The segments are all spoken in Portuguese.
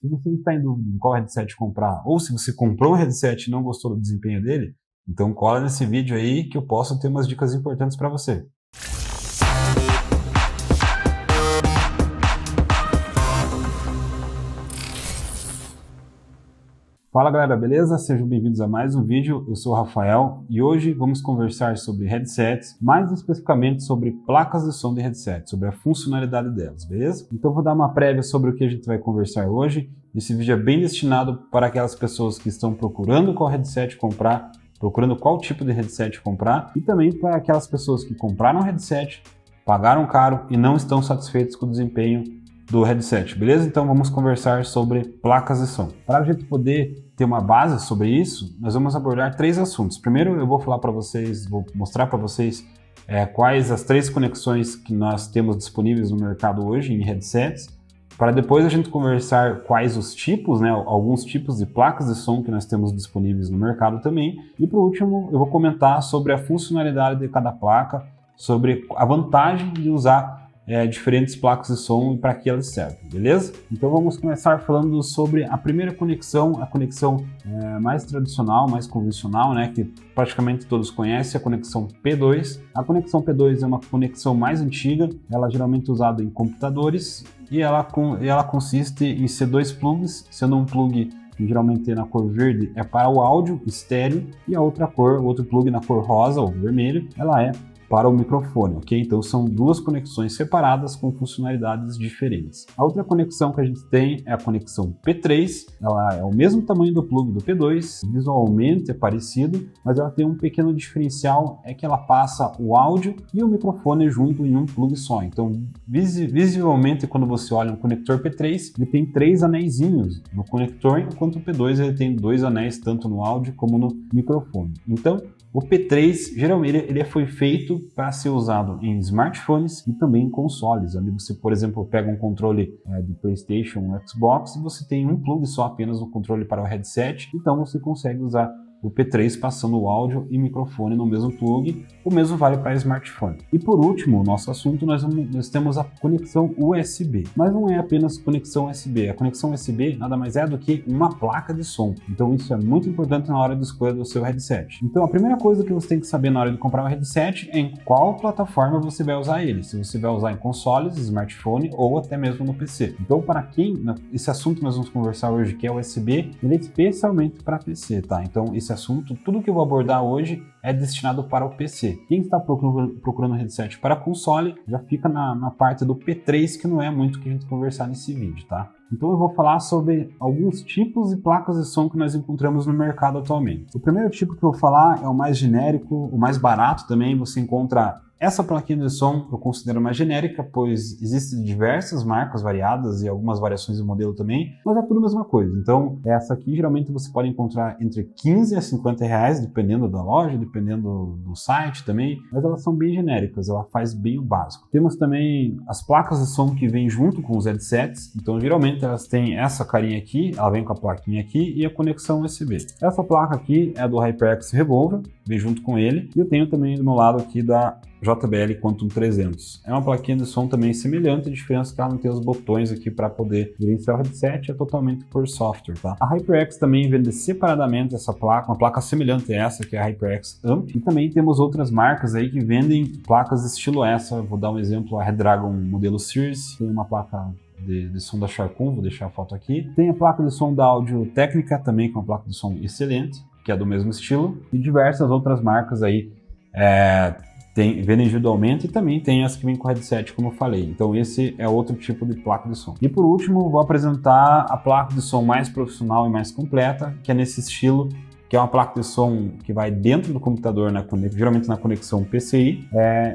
Se você está em dúvida em qual headset comprar, ou se você comprou um headset e não gostou do desempenho dele, então cola nesse vídeo aí que eu posso ter umas dicas importantes para você. Fala galera, beleza? Sejam bem-vindos a mais um vídeo, eu sou o Rafael e hoje vamos conversar sobre headsets, mais especificamente sobre placas de som de headset, sobre a funcionalidade delas, beleza? Então vou dar uma prévia sobre o que a gente vai conversar hoje. Esse vídeo é bem destinado para aquelas pessoas que estão procurando qual headset comprar, procurando qual tipo de headset comprar e também para aquelas pessoas que compraram um headset, pagaram caro e não estão satisfeitos com o desempenho do headset, beleza? Então vamos conversar sobre placas de som. Para a gente poder ter uma base sobre isso, nós vamos abordar três assuntos. Primeiro eu vou falar para vocês, vou mostrar para vocês quais as três conexões que nós temos disponíveis no mercado hoje em headsets, para depois a gente conversar quais os tipos, né, alguns tipos de placas de som que nós temos disponíveis no mercado também. E por último eu vou comentar sobre a funcionalidade de cada placa, sobre a vantagem de usar diferentes placas de som e para que elas servem, beleza? Então vamos começar falando sobre a primeira conexão, a conexão mais tradicional, mais convencional, né, que praticamente todos conhecem, a conexão P2. A conexão P2 é uma conexão mais antiga, ela é geralmente usada em computadores e ela consiste em ser dois plugs, sendo um plug que geralmente na cor verde é para o áudio estéreo e a outra cor, outro plug na cor rosa ou vermelho, ela é para o microfone, ok? Então são duas conexões separadas com funcionalidades diferentes. A outra conexão que a gente tem é a conexão P3, ela é o mesmo tamanho do plug do P2, visualmente é parecido, mas ela tem um pequeno diferencial, é que ela passa o áudio e o microfone junto em um plug só. Então visivelmente quando você olha um conector P3, ele tem três anéisinhos no conector, enquanto o P2 ele tem dois anéis tanto no áudio como no microfone. Então o P3, geralmente, ele foi feito para ser usado em smartphones e também em consoles. Ali você, por exemplo, pega um controle de PlayStation, um Xbox, e você tem um plug só apenas no controle para o headset, então você consegue usar o P3 passando o áudio e microfone no mesmo plug, o mesmo vale para smartphone. E por último, o nosso assunto, nós temos a conexão USB. Mas não é apenas conexão USB, a conexão USB nada mais é do que uma placa de som. Então isso é muito importante na hora de escolha do seu headset. Então a primeira coisa que você tem que saber na hora de comprar um headset é em qual plataforma você vai usar ele. Se você vai usar em consoles, smartphone ou até mesmo no PC. Então para quem, esse assunto que nós vamos conversar hoje, que é o USB, ele é especialmente para PC, tá? Então esse assunto, tudo que eu vou abordar hoje é destinado para o PC. Quem está procurando um headset para console, já fica na parte do P3, que não é muito o que a gente conversar nesse vídeo, tá? Então eu vou falar sobre alguns tipos de placas de som que nós encontramos no mercado atualmente. O primeiro tipo que eu vou falar é o mais genérico, o mais barato também. Você encontra essa plaquinha de som, eu considero mais genérica, pois existem diversas marcas variadas e algumas variações de modelo também, mas é tudo a mesma coisa. Então essa aqui geralmente você pode encontrar entre 15 a 50 reais, dependendo da loja, dependendo do site também, mas elas são bem genéricas, ela faz bem o básico. Temos também as placas de som que vêm junto com os headsets, então geralmente elas têm essa carinha aqui, ela vem com a plaquinha aqui e a conexão USB. Essa placa aqui é do HyperX Revolver, vem junto com ele, e eu tenho também do meu lado aqui da JBL Quantum 300. É uma plaquinha de som também semelhante, a diferença é que ela não tem os botões aqui para poder gerenciar o headset, é totalmente por software, tá? A HyperX também vende separadamente essa placa, uma placa semelhante a essa, que é a HyperX Amp, e também temos outras marcas aí que vendem placas estilo essa. Vou dar um exemplo, a Redragon modelo Series, tem uma placa de som da Sharpcon, vou deixar a foto aqui. Tem a placa de som da Audio Técnica também, com uma placa de som excelente, que é do mesmo estilo, e diversas outras marcas aí vendem individualmente e também tem as que vêm com headset, como eu falei. Então esse é outro tipo de placa de som. E por último, vou apresentar a placa de som mais profissional e mais completa, que é nesse estilo, que é uma placa de som que vai dentro do computador, geralmente na conexão PCI.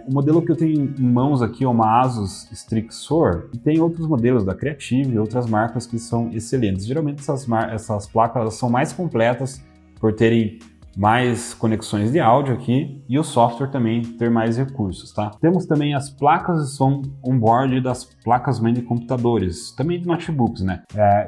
O modelo que eu tenho em mãos aqui é uma Asus Strixor, e tem outros modelos da Creative e outras marcas que são excelentes. Geralmente essas placas elas são mais completas por terem mais conexões de áudio aqui e o software também ter mais recursos, tá? Temos também as placas de som on-board das placas-mãe de computadores, também de notebooks, né?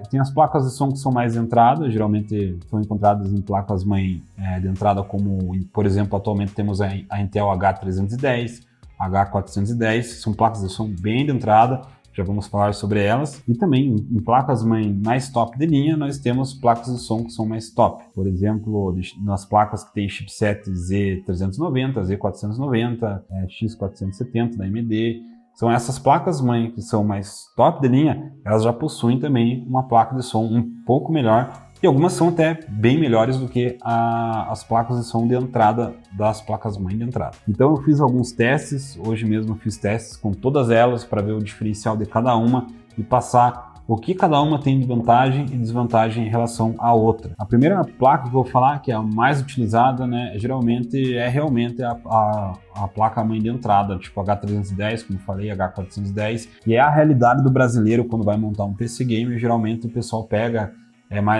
Tem as placas de som que são mais de entrada, geralmente são encontradas em placas-mãe de entrada como, por exemplo, atualmente temos a Intel H310, H410, são placas de som bem de entrada, já vamos falar sobre elas. E também em placas-mãe mais top de linha, nós temos placas de som que são mais top. Por exemplo, nas placas que tem chipset Z390, Z490, X470 da AMD. São essas placas-mãe que são mais top de linha, elas já possuem também uma placa de som um pouco melhor, e algumas são até bem melhores do que as placas de som de entrada das placas-mãe de entrada. Então eu fiz alguns testes, hoje mesmo eu fiz testes com todas elas para ver o diferencial de cada uma e passar o que cada uma tem de vantagem e desvantagem em relação à outra. A primeira placa que eu vou falar, que é a mais utilizada, né, é realmente a placa-mãe de entrada, tipo H310, como eu falei, H410, e é a realidade do brasileiro quando vai montar um PC Gamer. Geralmente o pessoal pega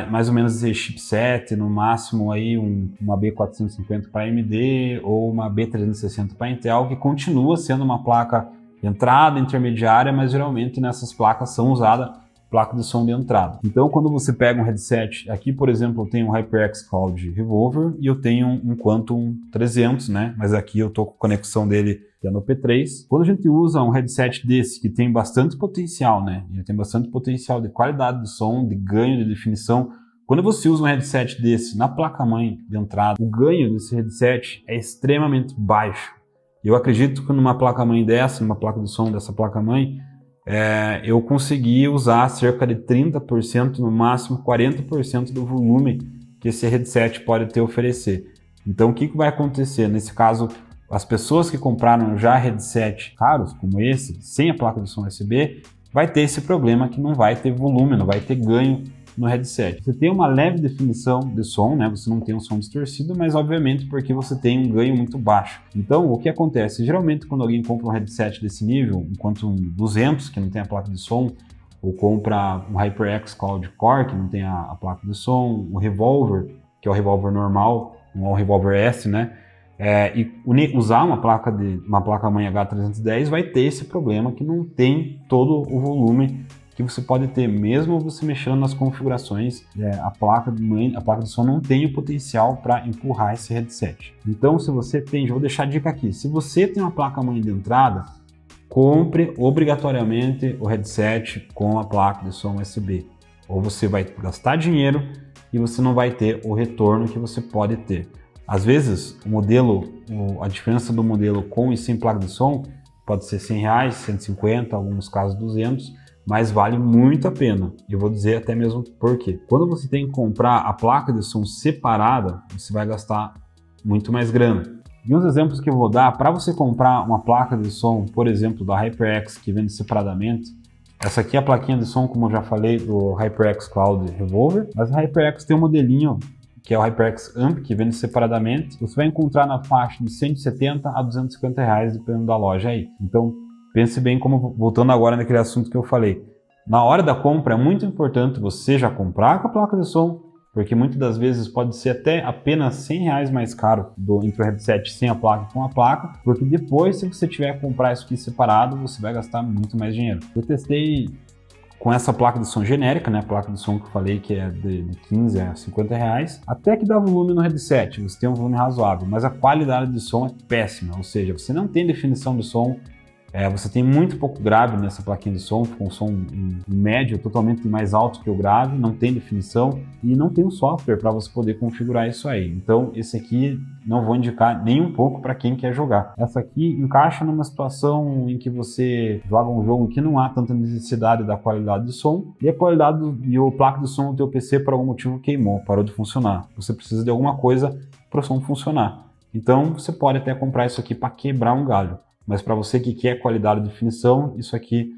mais ou menos esse chipset, no máximo aí uma B450 para AMD ou uma B360 para Intel, que continua sendo uma placa de entrada intermediária, mas geralmente nessas placas são usadas placa de som de entrada. Então, quando você pega um headset, aqui, por exemplo, eu tenho um HyperX Cloud Revolver e eu tenho um Quantum 300, né? Mas aqui eu tô com a conexão dele que é no P3. Quando a gente usa um headset desse, que tem bastante potencial, né? Ele tem bastante potencial de qualidade de som, de ganho de definição. Quando você usa um headset desse na placa-mãe de entrada, o ganho desse headset é extremamente baixo. Eu acredito que numa placa-mãe dessa, numa placa de som dessa placa-mãe, eu consegui usar cerca de 30%, no máximo 40% do volume que esse headset pode te oferecer. Então o que vai acontecer? Nesse caso, as pessoas que compraram já headset caros como esse, sem a placa de som USB, vai ter esse problema que não vai ter volume, não vai ter ganho no headset. Você tem uma leve definição de som, né? Você não tem um som distorcido, mas obviamente porque você tem um ganho muito baixo. Então, o que acontece? Geralmente, quando alguém compra um headset desse nível, enquanto um 200, que não tem a placa de som, ou compra um HyperX Cloud Core, que não tem a placa de som, o Revolver, que é o Revolver normal, não é o Revolver S, né? E usar uma placa-mãe H310 vai ter esse problema que não tem todo o volume que você pode ter, mesmo você mexendo nas configurações, a placa de som não tem o potencial para empurrar esse headset. Então, se você tem, já vou deixar a dica aqui, se você tem uma placa-mãe de entrada, compre obrigatoriamente o headset com a placa de som USB, ou você vai gastar dinheiro e você não vai ter o retorno que você pode ter. Às vezes, a diferença do modelo com e sem placa de som pode ser R$100, 150, alguns casos 200, mas vale muito a pena. Eu vou dizer até mesmo por quê. Quando você tem que comprar a placa de som separada, você vai gastar muito mais grana. E uns exemplos que eu vou dar, para você comprar uma placa de som, por exemplo, da HyperX, que vende separadamente, essa aqui é a plaquinha de som, como eu já falei, do HyperX Cloud Revolver, mas a HyperX tem um modelinho, que é o HyperX Amp, que vende separadamente. Você vai encontrar na faixa de R$170 a R$250, dependendo da loja aí. Então, pense bem, como voltando agora naquele assunto que eu falei. Na hora da compra é muito importante você já comprar com a placa de som, porque muitas das vezes pode ser até apenas R$100 mais caro entre o headset sem a placa e com a placa, porque depois, se você tiver que comprar isso aqui separado, você vai gastar muito mais dinheiro. Eu testei com essa placa de som genérica, né? A placa de som que eu falei que é de 15 a R$50, até que dá volume no headset, você tem um volume razoável, mas a qualidade de som é péssima, ou seja, você não tem definição de som. Você tem muito pouco grave nessa plaquinha de som, com um som médio, totalmente mais alto que o grave, não tem definição e não tem um software para você poder configurar isso aí. Então, esse aqui não vou indicar nem um pouco para quem quer jogar. Essa aqui encaixa numa situação em que você joga um jogo que não há tanta necessidade da qualidade de som e a qualidade e o placa de som do teu PC por algum motivo queimou, parou de funcionar. Você precisa de alguma coisa para o som funcionar. Então, você pode até comprar isso aqui para quebrar um galho. Mas para você que quer qualidade de definição, isso aqui,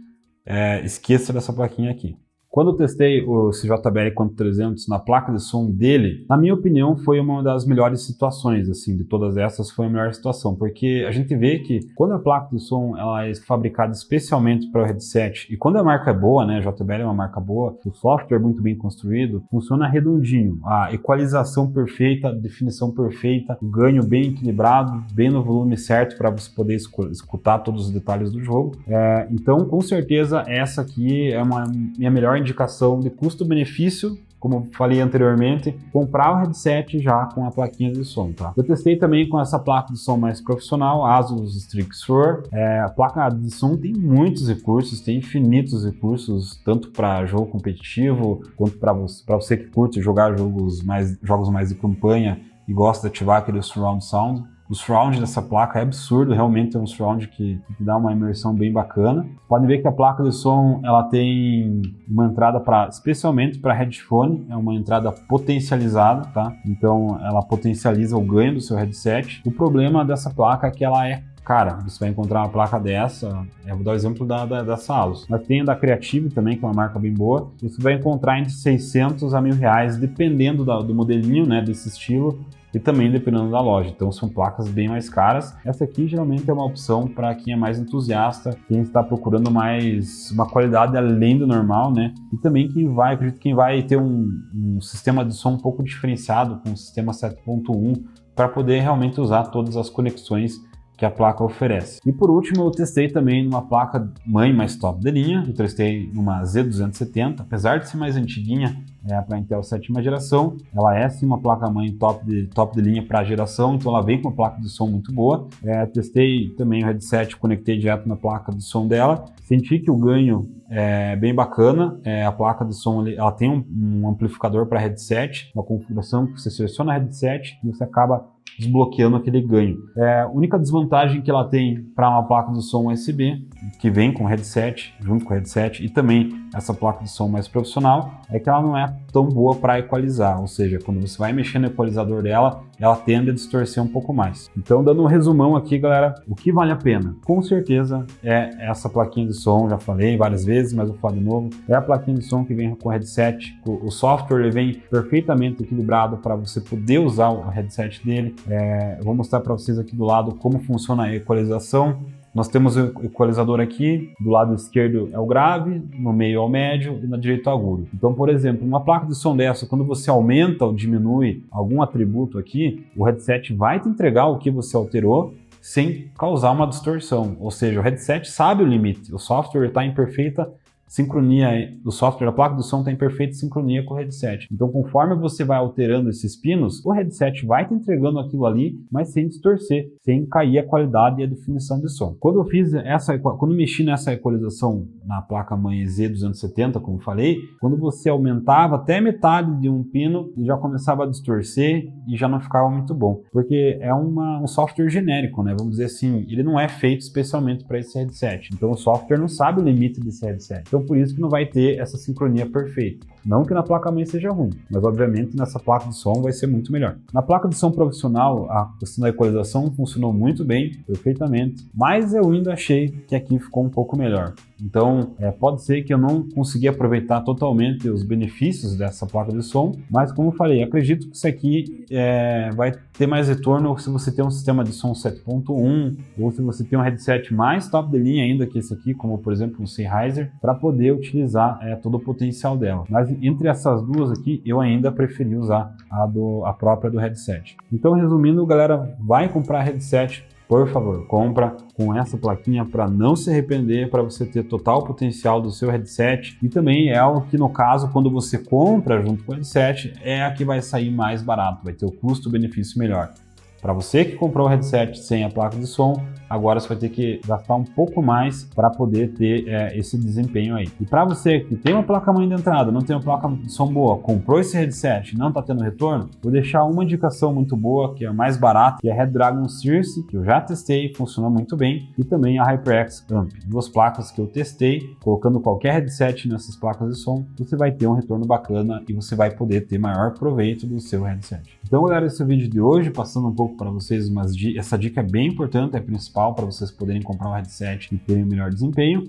esqueça dessa plaquinha aqui. Quando eu testei o CJBL Quantum 300 na placa de som dele, na minha opinião, foi uma das melhores situações, assim, de todas essas, foi a melhor situação, porque a gente vê que quando a placa de som ela é fabricada especialmente para o headset, e quando a marca é boa, né, a JBL é uma marca boa, o software muito bem construído, funciona redondinho, a equalização perfeita, a definição perfeita, o ganho bem equilibrado, bem no volume certo para você poder escutar todos os detalhes do jogo. Então, com certeza, essa aqui é minha melhor indicação de custo-benefício como eu falei anteriormente, comprar o headset já com a plaquinha de som, tá? Eu testei também com essa placa de som mais profissional, Asus Strix Shure. A placa de som tem muitos recursos, tem infinitos recursos, tanto para jogo competitivo, quanto para você que curte jogar jogos mais de campanha e gosta de ativar aquele surround sound. O surround dessa placa é absurdo, realmente é um surround que dá uma imersão bem bacana. Podem ver que a placa de som ela tem uma entrada especialmente para headphone, é uma entrada potencializada, tá? Então ela potencializa o ganho do seu headset. O problema dessa placa é que ela é cara. Você vai encontrar uma placa dessa, eu vou dar o exemplo dessa Asus. Mas tem a da Creative também, que é uma marca bem boa. Você vai encontrar entre 600 a R$1.000, dependendo do modelinho, né, desse estilo, e também dependendo da loja. Então são placas bem mais caras. Essa aqui geralmente é uma opção para quem é mais entusiasta, quem está procurando mais uma qualidade além do normal, né? E também acredito quem vai ter um sistema de som um pouco diferenciado, com um sistema 7.1, para poder realmente usar todas as conexões que a placa oferece. E por último, eu testei também numa placa mãe mais top de linha. Eu testei numa Z270, apesar de ser mais antiguinha, para Intel 7ª geração, ela é sim uma placa mãe top de linha para a geração, então ela vem com uma placa de som muito boa. Testei também o headset, conectei direto na placa de som dela, senti que o ganho é bem bacana. A placa de som ela tem um amplificador para headset, uma configuração que você seleciona headset e você acaba desbloqueando aquele ganho. A única desvantagem que ela tem para uma placa de som USB, que vem com headset, junto com o headset, e também essa placa de som mais profissional, é que ela não é tão boa para equalizar, ou seja, quando você vai mexer no equalizador dela, ela tende a distorcer um pouco mais. Então, dando um resumão aqui, galera, o que vale a pena? Com certeza é essa plaquinha de som, já falei várias vezes, mas vou falar de novo, é a plaquinha de som que vem com o headset, o software ele vem perfeitamente equilibrado para você poder usar o headset dele. Eu vou mostrar para vocês aqui do lado como funciona a equalização. Nós temos o equalizador aqui, do lado esquerdo é o grave, no meio é o médio e na direita é o agudo. Então, por exemplo, uma placa de som dessa, quando você aumenta ou diminui algum atributo aqui, o headset vai te entregar o que você alterou sem causar uma distorção. Ou seja, o headset sabe o limite, o software está em perfeita sincronia, o software, a placa do som está em perfeita sincronia com o headset. Então, conforme você vai alterando esses pinos, o headset vai te entregando aquilo ali, mas sem distorcer, sem cair a qualidade e a definição de som. Quando mexi nessa equalização na placa mãe Z270, como falei, quando você aumentava até metade de um pino, ele já começava a distorcer e já não ficava muito bom, porque é um software genérico, né? Vamos dizer assim, ele não é feito especialmente para esse headset. Então, o software não sabe o limite desse headset. Então, por isso que não vai ter essa sincronia perfeita. Não que na placa-mãe seja ruim, mas obviamente nessa placa de som vai ser muito melhor. Na placa de som profissional, a questão da equalização funcionou muito bem, perfeitamente, mas eu ainda achei que aqui ficou um pouco melhor. Então, pode ser que eu não consegui aproveitar totalmente os benefícios dessa placa de som, mas como eu falei, acredito que isso aqui vai ter mais retorno se você tem um sistema de som 7.1 ou se você tem um headset mais top de linha ainda que esse aqui, como por exemplo um Sennheiser, para poder utilizar todo o potencial dela. Mas entre essas duas aqui, eu ainda preferi usar a própria do headset. Então, resumindo, galera, vai comprar headset, por favor, compra com essa plaquinha para não se arrepender, para você ter total potencial do seu headset. E também é algo que, no caso, quando você compra junto com o headset, é a que vai sair mais barato, vai ter o custo-benefício melhor. Para você que comprou o headset sem a placa de som, agora você vai ter que gastar um pouco mais para poder ter esse desempenho aí. E para você que tem uma placa-mãe de entrada, não tem uma placa de som boa, comprou esse headset e não está tendo retorno, vou deixar uma indicação muito boa, que é a mais barata, que é a Redragon Circe, que eu já testei, funcionou muito bem, e também a HyperX Amp. Duas placas que eu testei, colocando qualquer headset nessas placas de som, você vai ter um retorno bacana e você vai poder ter maior proveito do seu headset. Então, galera, esse é o vídeo de hoje, passando um pouco para vocês, essa dica é bem importante, é principal para vocês poderem comprar um headset e terem um melhor desempenho.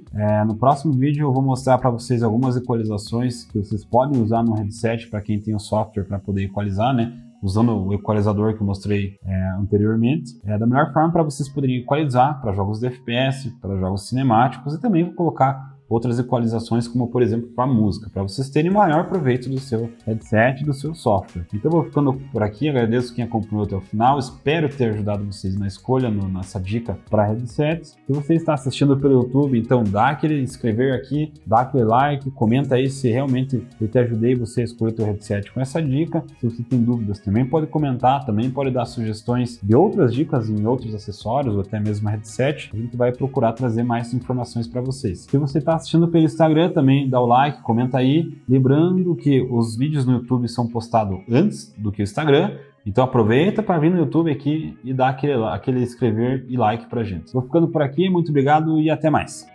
No próximo vídeo eu vou mostrar para vocês algumas equalizações que vocês podem usar no headset para quem tem o software para poder equalizar, né? Usando o equalizador que eu mostrei anteriormente, da melhor forma para vocês poderem equalizar para jogos de FPS, para jogos cinemáticos, e também vou colocar outras equalizações, como por exemplo para música, para vocês terem maior proveito do seu headset e do seu software. Então eu vou ficando por aqui, agradeço quem acompanhou até o final, espero ter ajudado vocês na escolha, nessa dica para headsets. Se você está assistindo pelo YouTube, então dá aquele inscrever aqui, dá aquele like, comenta aí se realmente eu te ajudei você a escolher o teu headset com essa dica. Se você tem dúvidas também pode comentar, também pode dar sugestões de outras dicas em outros acessórios ou até mesmo headset. A gente vai procurar trazer mais informações para vocês. Se você está assistindo pelo Instagram também dá o like, comenta aí. Lembrando que os vídeos no YouTube são postados antes do que o Instagram. Então aproveita para vir no YouTube aqui e dar aquele inscrever e like pra gente. Vou ficando por aqui, muito obrigado e até mais.